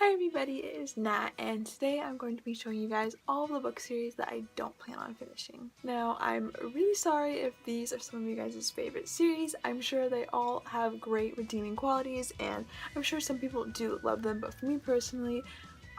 Hi everybody, it is Nat, and today I'm going to be showing you guys all the book series that I don't plan on finishing. Now, I'm really sorry if these are some of you guys' favorite series. I'm sure they all have great redeeming qualities, and I'm sure some people do love them, but for me personally,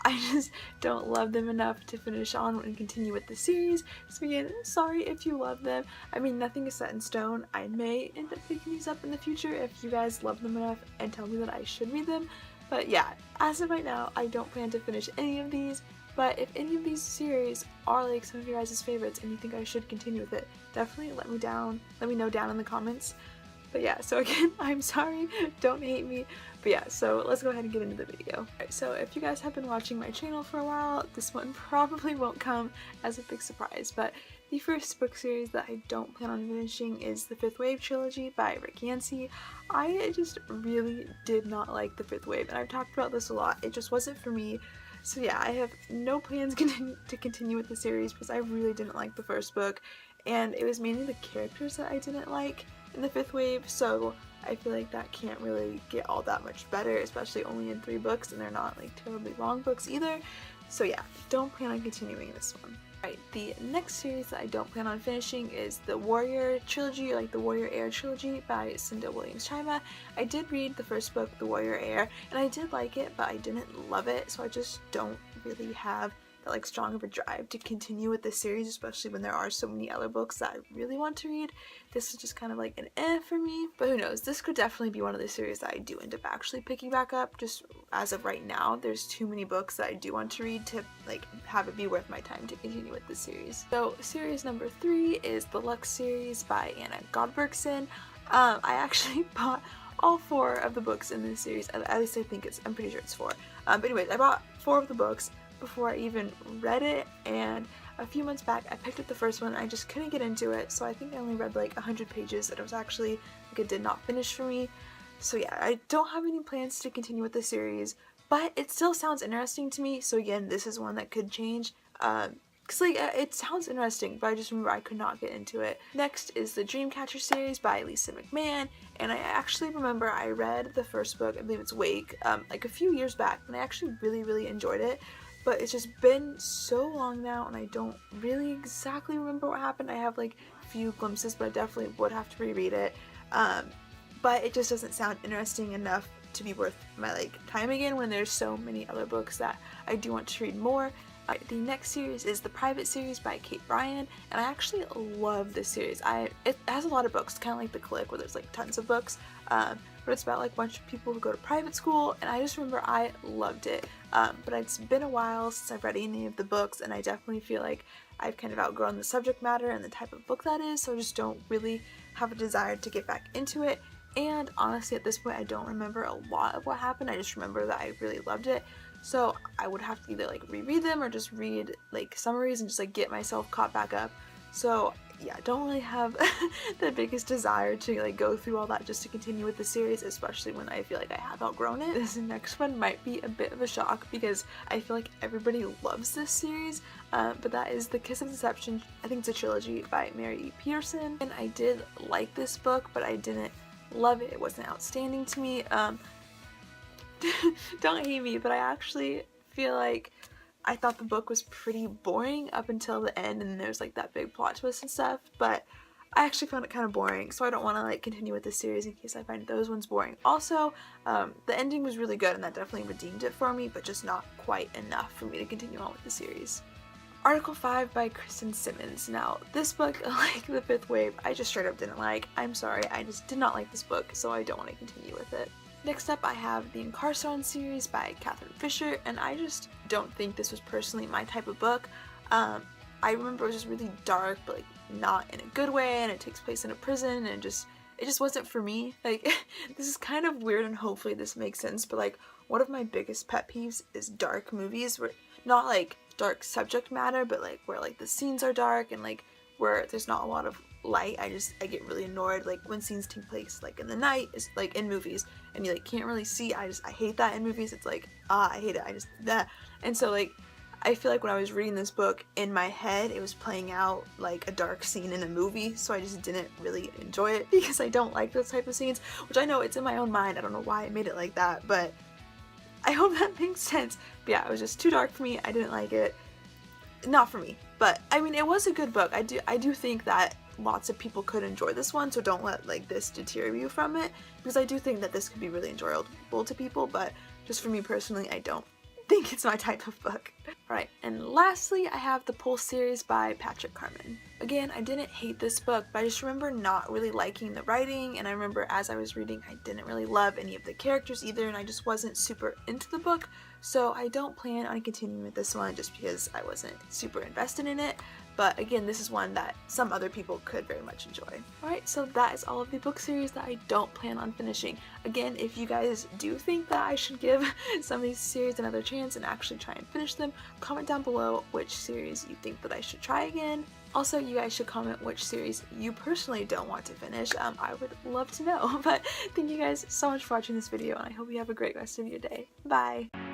I just don't love them enough to finish on and continue with the series. So again, sorry if you love them. I mean, nothing is set in stone. I may end up picking these up in the future if you guys love them enough and tell me that I should read them. But yeah, as of right now, I don't plan to finish any of these, but if any of these series are like some of your guys' favorites and you think I should continue with it, definitely let me know down in the comments. But yeah, so again, I'm sorry, don't hate me. But yeah, so let's go ahead and get into the video. Alright, so if you guys have been watching my channel for a while, this one probably won't come as a big surprise, but the first book series that I don't plan on finishing is the Fifth Wave Trilogy by Rick Yancey. I just really did not like the Fifth Wave, and I've talked about this a lot. It just wasn't for me. So yeah, I have no plans to continue with the series because I really didn't like the first book, and it was mainly the characters that I didn't like in the Fifth Wave, so I feel like that can't really get all that much better, especially only in 3 books, and they're not like terribly long books either. So yeah, don't plan on continuing this one. Alright, the next series that I don't plan on finishing is the Warrior Trilogy, or like the Warrior Heir Trilogy by Cinda Williams-Chima. I did read the first book, The Warrior Heir, and I did like it, but I didn't love it, so I just don't really have that like strong of a drive to continue with this series, especially when there are so many other books that I really want to read. This is just kind of like an for me, but who knows, this could definitely be one of the series that I do end up actually picking back up. Just as of right now, there's too many books that I do want to read to like have it be worth my time to continue with this series. So series number 3 is the Lux series by Anna Godbergson. I actually bought all 4 of the books in this series, at least I'm pretty sure it's 4. But anyways, I bought 4 of the books before I even read it, and a few months back I picked up the first one and I just couldn't get into it, so I think I only read like 100 pages and it was actually like it did not finish for me. So yeah, I don't have any plans to continue with the series, but it still sounds interesting to me, so again, this is one that could change. Cause like it sounds interesting, but I just remember I could not get into it. Next is the Dreamcatcher series by Lisa McMahon, and I actually remember I read the first book, I believe it's Wake, like a few years back, and I actually really enjoyed it. But it's just been so long now, and I don't really exactly remember what happened. I have like a few glimpses, but I definitely would have to reread it. But it just doesn't sound interesting enough to be worth my like time again when there's so many other books that I do want to read more. The next series is the Private series by Kate Bryan, and I actually love this series. It has a lot of books, kind of like The Click, where there's like tons of books, but it's about like a bunch of people who go to private school, and I just remember I loved it. But it's been a while since I've read any of the books, and I definitely feel like I've kind of outgrown the subject matter and the type of book that is, so I just don't really have a desire to get back into it. And honestly, at this point, I don't remember a lot of what happened. I just remember that I really loved it. So I would have to either like reread them or just read like summaries and just like get myself caught back up. So yeah, don't really have the biggest desire to like go through all that just to continue with the series, especially when I feel like I have outgrown it. This next one might be a bit of a shock because I feel like everybody loves this series, but that is the Kiss Inception, I think it's a trilogy by Mary E. Peterson. And I did like this book, but I didn't love it. It wasn't outstanding to me. Don't hate me, but I actually feel like I thought the book was pretty boring up until the end, and then there's like that big plot twist and stuff, but I actually found it kind of boring, so I don't want to like continue with the series in case I find those ones boring. Also, the ending was really good and that definitely redeemed it for me, but just not quite enough for me to continue on with the series. Article 5 by Kristen Simmons. Now, this book, like the Fifth Wave, I just straight up didn't like. I'm sorry, I just did not like this book, so I don't want to continue with it. Next up, I have the Incarceron series by Catherine Fisher, and I just don't think this was personally my type of book. I remember it was just really dark, but like not in a good way, and it takes place in a prison, and it just wasn't for me. Like, this is kind of weird, and hopefully this makes sense, but like one of my biggest pet peeves is dark movies, where not like dark subject matter, but like where like the scenes are dark and like where there's not a lot of light. I get really annoyed like when scenes take place like in the night, is like in movies, and you like can't really see. I hate that in movies. It's like I hate it. And so like I feel like when I was reading this book, in my head it was playing out like a dark scene in a movie, so I just didn't really enjoy it because I don't like those type of scenes, which I know it's in my own mind. I don't know why I made it like that, but I hope that makes sense. But yeah, it was just too dark for me. I didn't like it. Not for me. But I mean, it was a good book. I do think that lots of people could enjoy this one, so don't let like this deter you from it, because I do think that this could be really enjoyable to people, but just for me personally, I don't think it's my type of book. Alright, and lastly, I have the Pulse series by Patrick Carman. Again, I didn't hate this book, but I just remember not really liking the writing, and I remember as I was reading, I didn't really love any of the characters either, and I just wasn't super into the book, so I don't plan on continuing with this one just because I wasn't super invested in it. But again, this is one that some other people could very much enjoy. Alright, so that is all of the book series that I don't plan on finishing. Again, if you guys do think that I should give some of these series another chance and actually try and finish them, comment down below which series you think that I should try again. Also, you guys should comment which series you personally don't want to finish. I would love to know. But thank you guys so much for watching this video, and I hope you have a great rest of your day. Bye!